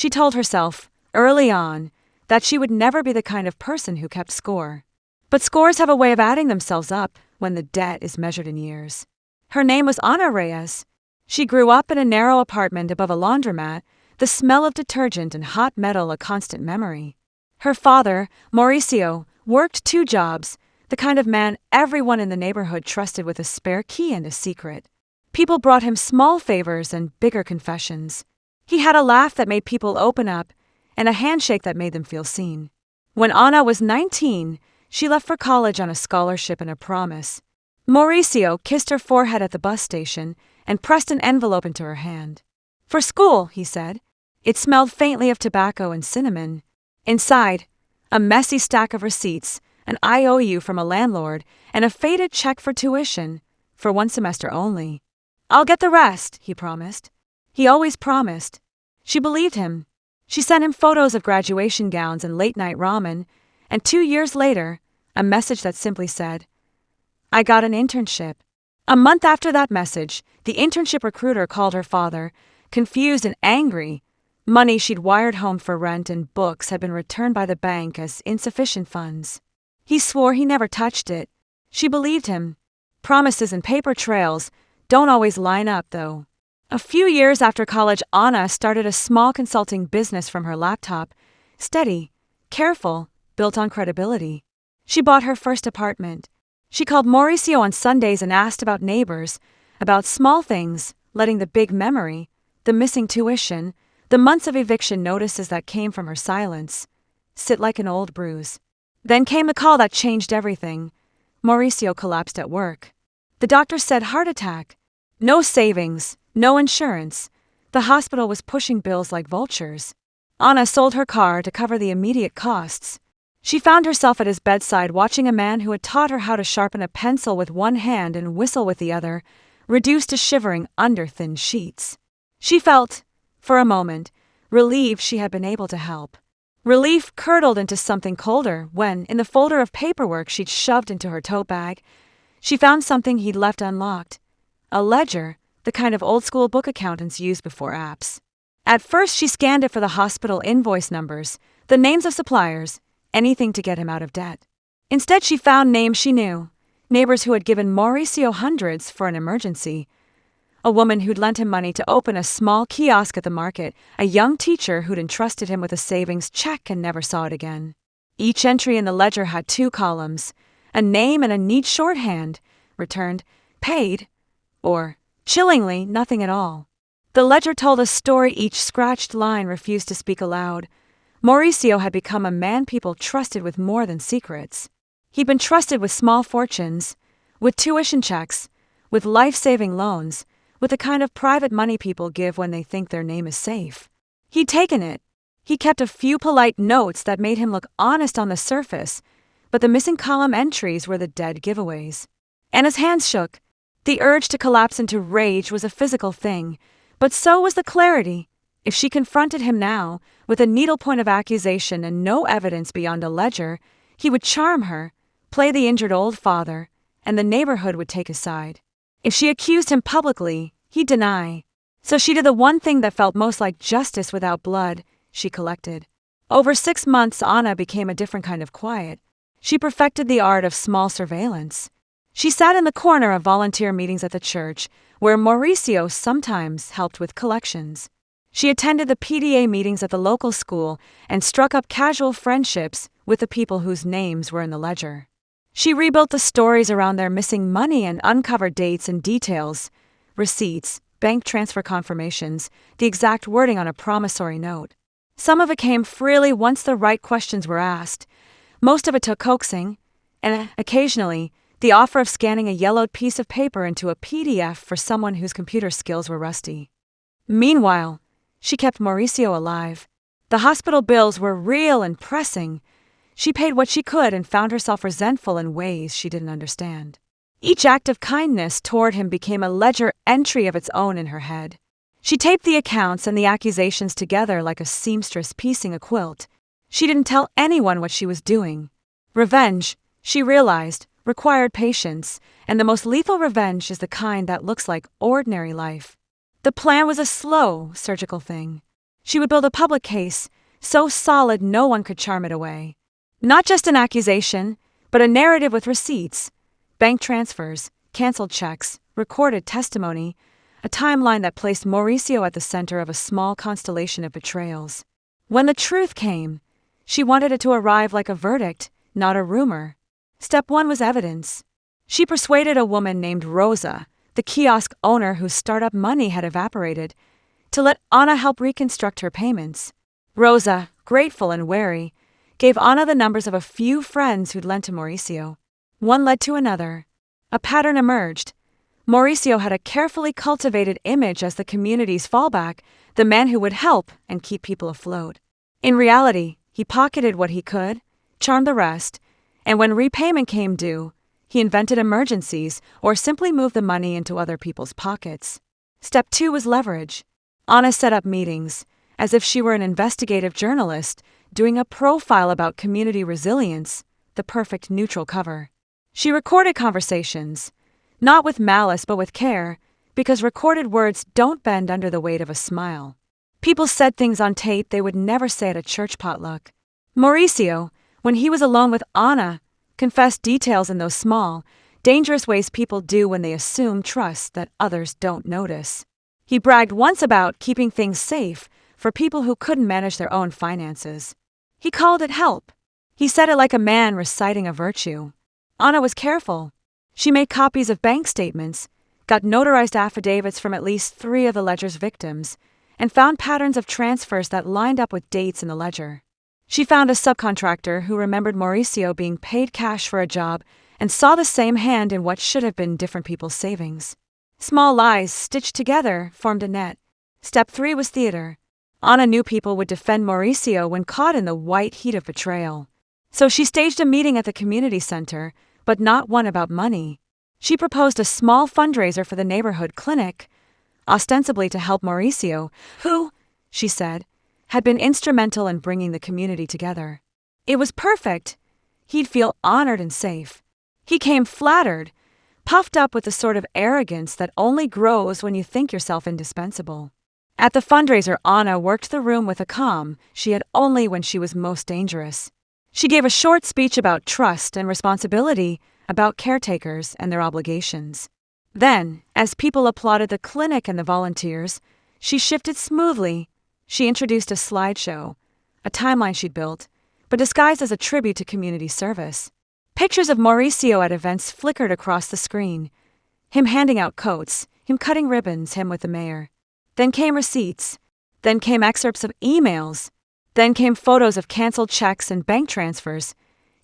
She told herself, early on, that she would never be the kind of person who kept score. But scores have a way of adding themselves up when the debt is measured in years. Her name was Ana Reyes. She grew up in a narrow apartment above a laundromat, the smell of detergent and hot metal a constant memory. Her father, Mauricio, worked 2 jobs, the kind of man everyone in the neighborhood trusted with a spare key and a secret. People brought him small favors and bigger confessions. He had a laugh that made people open up, and a handshake that made them feel seen. When Ana was 19, she left for college on a scholarship and a promise. Mauricio kissed her forehead at the bus station and pressed an envelope into her hand. For school, he said. It smelled faintly of tobacco and cinnamon. Inside, a messy stack of receipts, an IOU from a landlord, and a faded check for tuition, for 1 semester only. I'll get the rest, he promised. He always promised. She believed him. She sent him photos of graduation gowns and late-night ramen, and 2 years later, a message that simply said, I got an internship. A month after that message, the internship recruiter called her father, confused and angry. Money she'd wired home for rent and books had been returned by the bank as insufficient funds. He swore he never touched it. She believed him. Promises and paper trails don't always line up, though. A few years after college, Ana started a small consulting business from her laptop. Steady, careful, built on credibility. She bought her first apartment. She called Mauricio on Sundays and asked about neighbors, about small things, letting the big memory, the missing tuition, the months of eviction notices that came from her silence, sit like an old bruise. Then came the call that changed everything. Mauricio collapsed at work. The doctor said heart attack. No savings, no insurance. The hospital was pushing bills like vultures. Ana sold her car to cover the immediate costs. She found herself at his bedside watching a man who had taught her how to sharpen a pencil with one hand and whistle with the other, reduced to shivering under thin sheets. She felt, for a moment, relieved she had been able to help. Relief curdled into something colder when, in the folder of paperwork she'd shoved into her tote bag, she found something he'd left unlocked. A ledger, the kind of old-school book accountants used before apps. At first she scanned it for the hospital invoice numbers, the names of suppliers, anything to get him out of debt. Instead she found names she knew, neighbors who had given Mauricio hundreds for an emergency, a woman who'd lent him money to open a small kiosk at the market, a young teacher who'd entrusted him with a savings check and never saw it again. Each entry in the ledger had 2 columns, a name and a neat shorthand, returned, paid, or, chillingly, nothing at all. The ledger told a story each scratched line refused to speak aloud. Mauricio had become a man people trusted with more than secrets. He'd been trusted with small fortunes, with tuition checks, with life-saving loans, with the kind of private money people give when they think their name is safe. He'd taken it. He kept a few polite notes that made him look honest on the surface, but the missing column entries were the dead giveaways. Anna's hands shook. The urge to collapse into rage was a physical thing, but so was the clarity. If she confronted him now, with a needlepoint of accusation and no evidence beyond a ledger, he would charm her, play the injured old father, and the neighborhood would take his side. If she accused him publicly, he'd deny. So she did the one thing that felt most like justice without blood. She collected. Over 6 months, Ana became a different kind of quiet. She perfected the art of small surveillance. She sat in the corner of volunteer meetings at the church, where Mauricio sometimes helped with collections. She attended the PTA meetings at the local school and struck up casual friendships with the people whose names were in the ledger. She rebuilt the stories around their missing money and uncovered dates and details, receipts, bank transfer confirmations, the exact wording on a promissory note. Some of it came freely once the right questions were asked. Most of it took coaxing, and occasionally, the offer of scanning a yellowed piece of paper into a PDF for someone whose computer skills were rusty. Meanwhile, she kept Mauricio alive. The hospital bills were real and pressing. She paid what she could and found herself resentful in ways she didn't understand. Each act of kindness toward him became a ledger entry of its own in her head. She taped the accounts and the accusations together like a seamstress piecing a quilt. She didn't tell anyone what she was doing. Revenge, she realized, required patience, and the most lethal revenge is the kind that looks like ordinary life. The plan was a slow, surgical thing. She would build a public case, so solid no one could charm it away. Not just an accusation, but a narrative with receipts, bank transfers, canceled checks, recorded testimony, a timeline that placed Mauricio at the center of a small constellation of betrayals. When the truth came, she wanted it to arrive like a verdict, not a rumor. Step 1 was evidence. She persuaded a woman named Rosa, the kiosk owner whose startup money had evaporated, to let Ana help reconstruct her payments. Rosa, grateful and wary, gave Ana the numbers of a few friends who'd lent to Mauricio. One led to another. A pattern emerged. Mauricio had a carefully cultivated image as the community's fallback, the man who would help and keep people afloat. In reality, he pocketed what he could, charmed the rest, and when repayment came due, he invented emergencies or simply moved the money into other people's pockets. Step 2 was leverage. Ana set up meetings, as if she were an investigative journalist doing a profile about community resilience, the perfect neutral cover. She recorded conversations, not with malice but with care, because recorded words don't bend under the weight of a smile. People said things on tape they would never say at a church potluck. Mauricio, when he was alone with Ana, confessed details in those small, dangerous ways people do when they assume trust that others don't notice. He bragged once about keeping things safe for people who couldn't manage their own finances. He called it help. He said it like a man reciting a virtue. Ana was careful. She made copies of bank statements, got notarized affidavits from at least 3 of the ledger's victims, and found patterns of transfers that lined up with dates in the ledger. She found a subcontractor who remembered Mauricio being paid cash for a job and saw the same hand in what should have been different people's savings. Small lies stitched together formed a net. Step 3 was theater. Ana knew people would defend Mauricio when caught in the white heat of betrayal. So she staged a meeting at the community center, but not one about money. She proposed a small fundraiser for the neighborhood clinic, ostensibly to help Mauricio, who, she said, had been instrumental in bringing the community together. It was perfect. He'd feel honored and safe. He came flattered, puffed up with the sort of arrogance that only grows when you think yourself indispensable. At the fundraiser, Ana worked the room with a calm she had only when she was most dangerous. She gave a short speech about trust and responsibility, about caretakers and their obligations. Then, as people applauded the clinic and the volunteers, she shifted smoothly. She introduced a slideshow, a timeline she'd built, but disguised as a tribute to community service. Pictures of Mauricio at events flickered across the screen. Him handing out coats, him cutting ribbons, him with the mayor. Then came receipts. Then came excerpts of emails. Then came photos of canceled checks and bank transfers,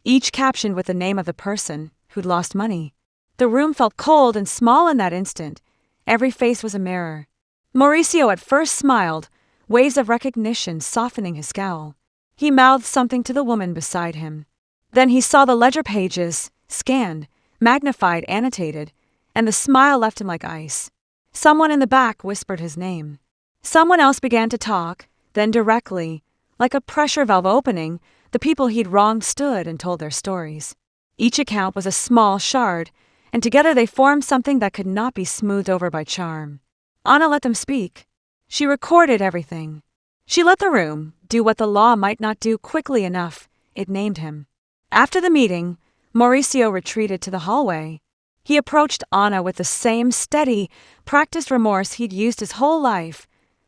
each captioned with the name of the person who'd lost money. The room felt cold and small in that instant. Every face was a mirror. Mauricio at first smiled, waves of recognition softening his scowl. He mouthed something to the woman beside him. Then he saw the ledger pages, scanned, magnified, annotated, and the smile left him like ice. Someone in the back whispered his name. Someone else began to talk, then directly, like a pressure valve opening, the people he'd wronged stood and told their stories. Each account was a small shard, and together they formed something that could not be smoothed over by charm. Ana let them speak. She recorded everything. She let the room do what the law might not do quickly enough. It named him. After the meeting, Mauricio retreated to the hallway. He approached Ana with the same steady, practiced remorse he'd used his whole life,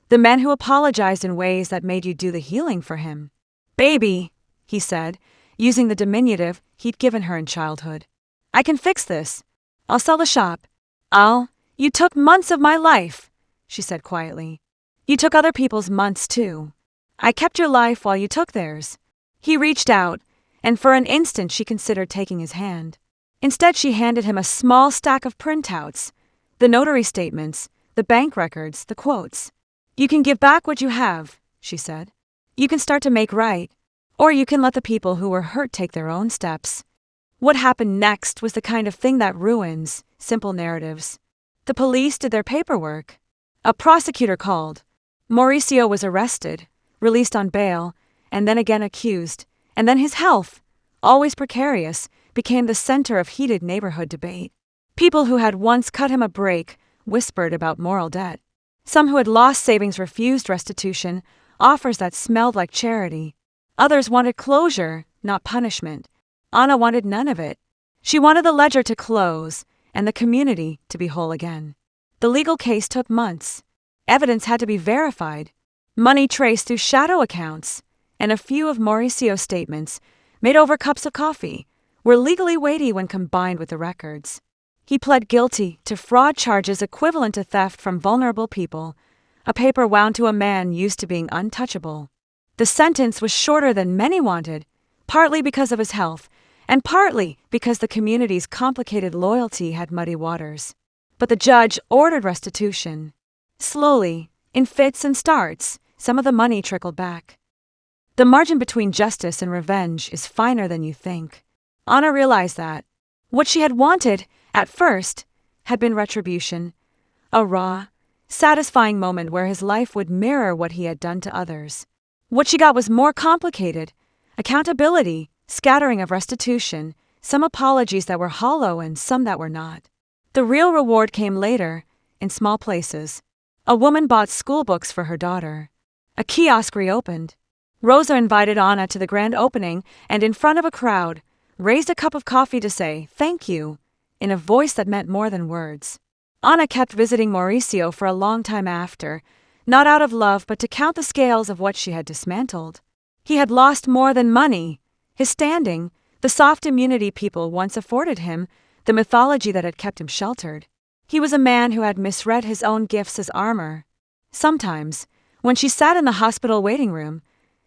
the man who apologized in ways that made you do the healing for him. "Baby," he said, using the diminutive he'd given her in childhood. "I can fix this. I'll sell the shop. You took months of my life," she said quietly. "You took other people's months too. I kept your life while you took theirs." He reached out, and for an instant she considered taking his hand. Instead, she handed him a small stack of printouts, the notary statements, the bank records, the quotes. "You can give back what you have," she said. "You can start to make right, or you can let the people who were hurt take their own steps." What happened next was the kind of thing that ruins simple narratives. The police did their paperwork. A prosecutor called. Mauricio was arrested, released on bail, and then again accused, and then his health, always precarious, became the center of heated neighborhood debate. People who had once cut him a break whispered about moral debt. Some who had lost savings refused restitution, offers that smelled like charity. Others wanted closure, not punishment. Ana wanted none of it. She wanted the ledger to close and the community to be whole again. The legal case took months. Evidence had to be verified, money traced through shadow accounts, and a few of Mauricio's statements, made over cups of coffee, were legally weighty when combined with the records. He pled guilty to fraud charges equivalent to theft from vulnerable people, a paper wound to a man used to being untouchable. The sentence was shorter than many wanted, partly because of his health, and partly because the community's complicated loyalty had muddy waters. But the judge ordered restitution. Slowly, in fits and starts, some of the money trickled back. The margin between justice and revenge is finer than you think. Ana realized that. What she had wanted, at first, had been retribution, a raw, satisfying moment where his life would mirror what he had done to others. What she got was more complicated: accountability, scattering of restitution, some apologies that were hollow and some that were not. The real reward came later, in small places. A woman bought school books for her daughter. A kiosk reopened. Rosa invited Ana to the grand opening and, in front of a crowd, raised a cup of coffee to say thank you in a voice that meant more than words. Ana kept visiting Mauricio for a long time after, not out of love but to count the scales of what she had dismantled. He had lost more than money: his standing, the soft immunity people once afforded him, the mythology that had kept him sheltered. He was a man who had misread his own gifts as armor. Sometimes, when she sat in the hospital waiting room,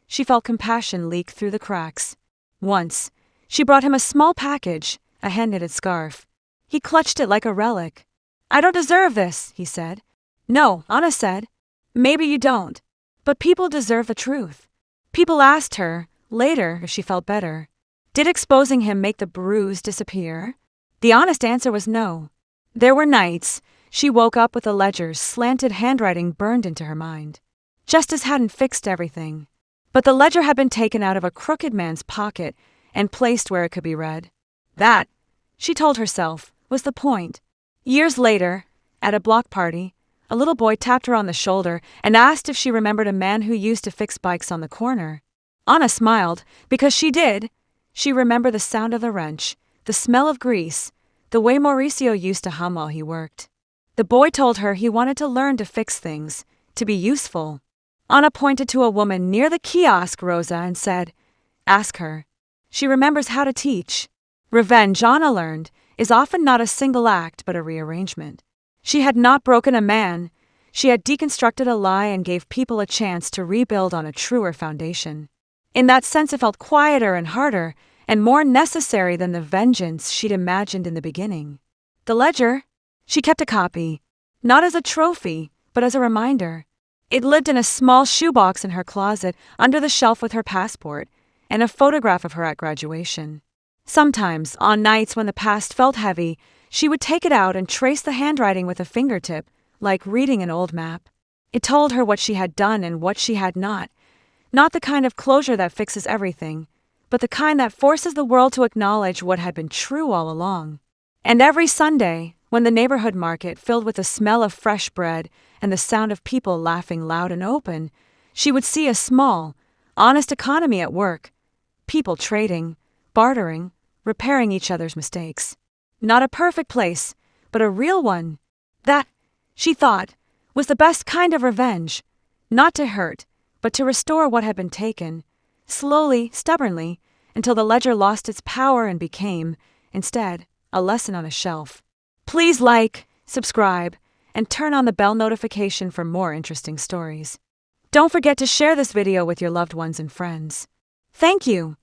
she felt compassion leak through the cracks. Once, she brought him a small package, a hand-knitted scarf. He clutched it like a relic. "I don't deserve this," he said. "No," Ana said. "Maybe you don't. But people deserve the truth." People asked her, later, if she felt better. Did exposing him make the bruise disappear? The honest answer was no. There were nights she woke up with the ledger's slanted handwriting burned into her mind. Justice hadn't fixed everything, but the ledger had been taken out of a crooked man's pocket and placed where it could be read. That, she told herself, was the point. Years later, at a block party, a little boy tapped her on the shoulder and asked if she remembered a man who used to fix bikes on the corner. Ana smiled, because she did. She remembered the sound of the wrench, the smell of grease, the way Mauricio used to hum while he worked. The boy told her he wanted to learn to fix things, to be useful. Ana pointed to a woman near the kiosk, Rosa, and said, "Ask her. She remembers how to teach." Revenge, Ana learned, is often not a single act but a rearrangement. She had not broken a man. She had deconstructed a lie and gave people a chance to rebuild on a truer foundation. In that sense, it felt quieter and harder, and more necessary than the vengeance she'd imagined in the beginning. The ledger? She kept a copy, not as a trophy, but as a reminder. It lived in a small shoebox in her closet, under the shelf with her passport, and a photograph of her at graduation. Sometimes, on nights when the past felt heavy, she would take it out and trace the handwriting with a fingertip, like reading an old map. It told her what she had done and what she had not the kind of closure that fixes everything, but the kind that forces the world to acknowledge what had been true all along. And every Sunday, when the neighborhood market filled with the smell of fresh bread and the sound of people laughing loud and open, she would see a small, honest economy at work, people trading, bartering, repairing each other's mistakes. Not a perfect place, but a real one. That, she thought, was the best kind of revenge, not to hurt, but to restore what had been taken, slowly, stubbornly, until the ledger lost its power and became, instead, a lesson on a shelf. Please like, subscribe, and turn on the bell notification for more interesting stories. Don't forget to share this video with your loved ones and friends. Thank you.